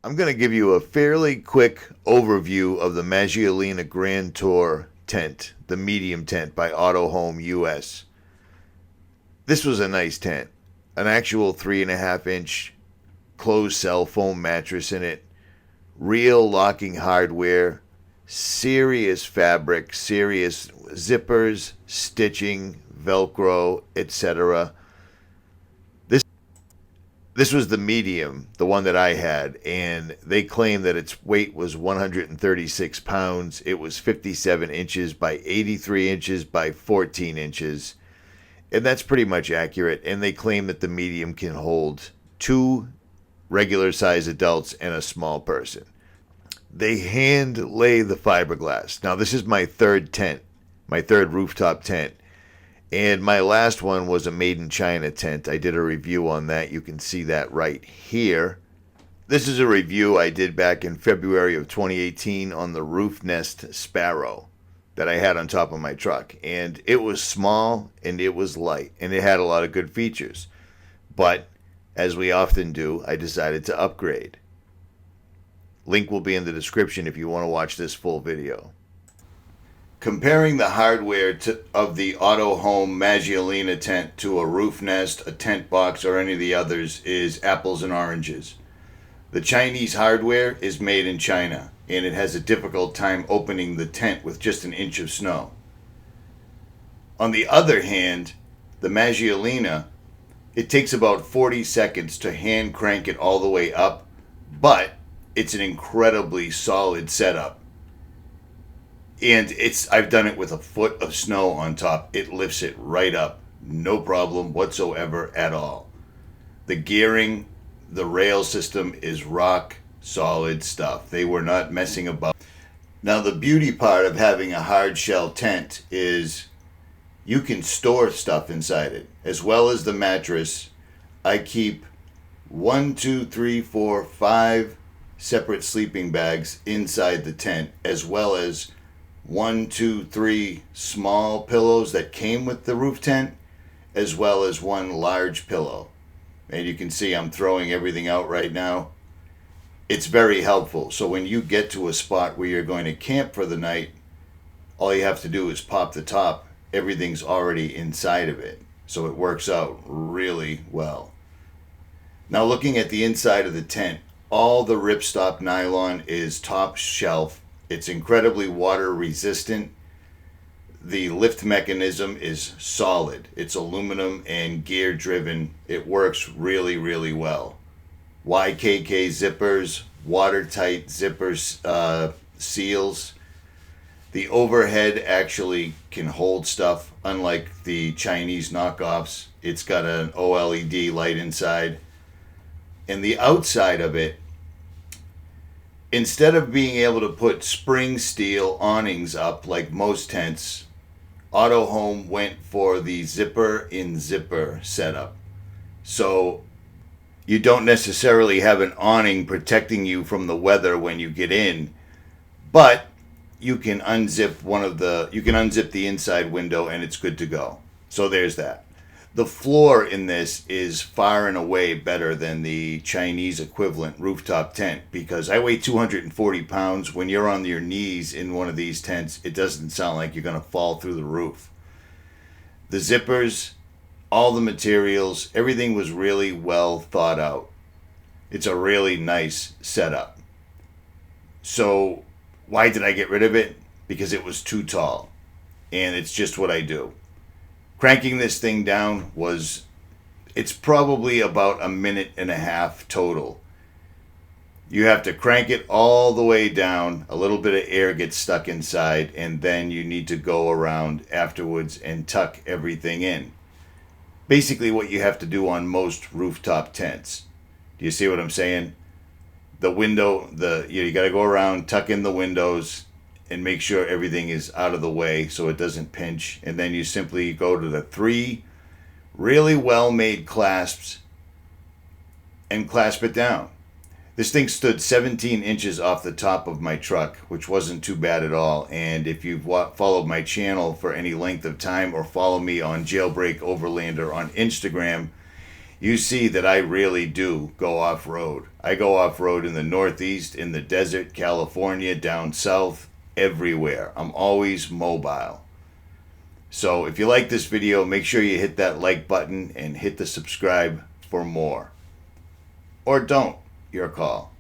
I'm going to give you a fairly quick overview of the Maggiolina Grand Tour tent, the medium tent by Auto Home US. This was a nice tent, an actual 3.5-inch closed cell foam mattress in it, real locking hardware, serious fabric, serious zippers, stitching, Velcro, etc. This was the medium, the one that I had, and they claim that its weight was 136 pounds. It was 57 inches by 83 inches by 14 inches, and that's pretty much accurate. And they claim that the medium can hold two regular size adults and a small person. They hand lay the fiberglass. Now, this is my third tent, my third rooftop tent. And my last one was a made in China tent. I did a review on that. You can see that right here. This is a review I did back in February of 2018 on the Roof Nest Sparrow that I had on top of my truck. And it was small and it was light and it had a lot of good features. But as we often do, I decided to upgrade. Link will be in the description if you want to watch this full video. Comparing the hardware of the Auto Home Maggiolina tent to a Roof Nest, a Tent Box, or any of the others is apples and oranges. The Chinese hardware is made in China, and it has a difficult time opening the tent with just an inch of snow. On the other hand, the Maggiolina, it takes about 40 seconds to hand crank it all the way up, but it's an incredibly solid setup. And I've done it with a foot of snow on top. It lifts it right up. No problem whatsoever at all. The gearing, the rail system is rock solid stuff. They were not messing about. Now, the beauty part of having a hard shell tent is you can store stuff inside it. As well as the mattress, I keep 5 separate sleeping bags inside the tent, as well as 3 small pillows that came with the roof tent, as well as one large pillow. And you can see I'm throwing everything out right now. It's very helpful. So when you get to a spot where you're going to camp for the night, all you have to do is pop the top. Everything's already inside of it. So it works out really well. Now, looking at the inside of the tent, all the Ripstop nylon is top shelf. It's incredibly water resistant. The lift mechanism is solid. It's aluminum and gear driven. It works really, really well. YKK zippers, watertight zippers, seals. The overhead actually can hold stuff, unlike the Chinese knockoffs. It's got an OLED light inside. And the outside of it, instead of being able to put spring steel awnings up like most tents, Auto Home went for the zipper in zipper setup. So you don't necessarily have an awning protecting you from the weather when you get in, but you can unzip the inside window and it's good to go. So there's that. The floor in this is far and away better than the Chinese equivalent rooftop tent because I weigh 240 pounds. When you're on your knees in one of these tents, it doesn't sound like you're going to fall through the roof. The zippers, all the materials, everything was really well thought out. It's a really nice setup. So why did I get rid of it? Because it was too tall. And it's just what I do. Cranking this thing down it's probably about 1.5 minutes total. You have to crank it all the way down. A little bit of air gets stuck inside, and then you need to go around afterwards and tuck everything in. Basically what you have to do on most rooftop tents. Do you see what I'm saying? The window, you got to go around, tuck in the windows, and make sure everything is out of the way so it doesn't pinch. And then you simply go to the 3 really well-made clasps and clasp it down. This thing stood 17 inches off the top of my truck, which wasn't too bad at all. And if you've followed my channel for any length of time or follow me on JailBreak Overlander on Instagram, you see that I really do go off-road. I go off-road in the Northeast, in the desert, California, down south, everywhere. I'm always mobile. So if you like this video, make sure you hit that like button and hit the subscribe for more. Or don't. Your call.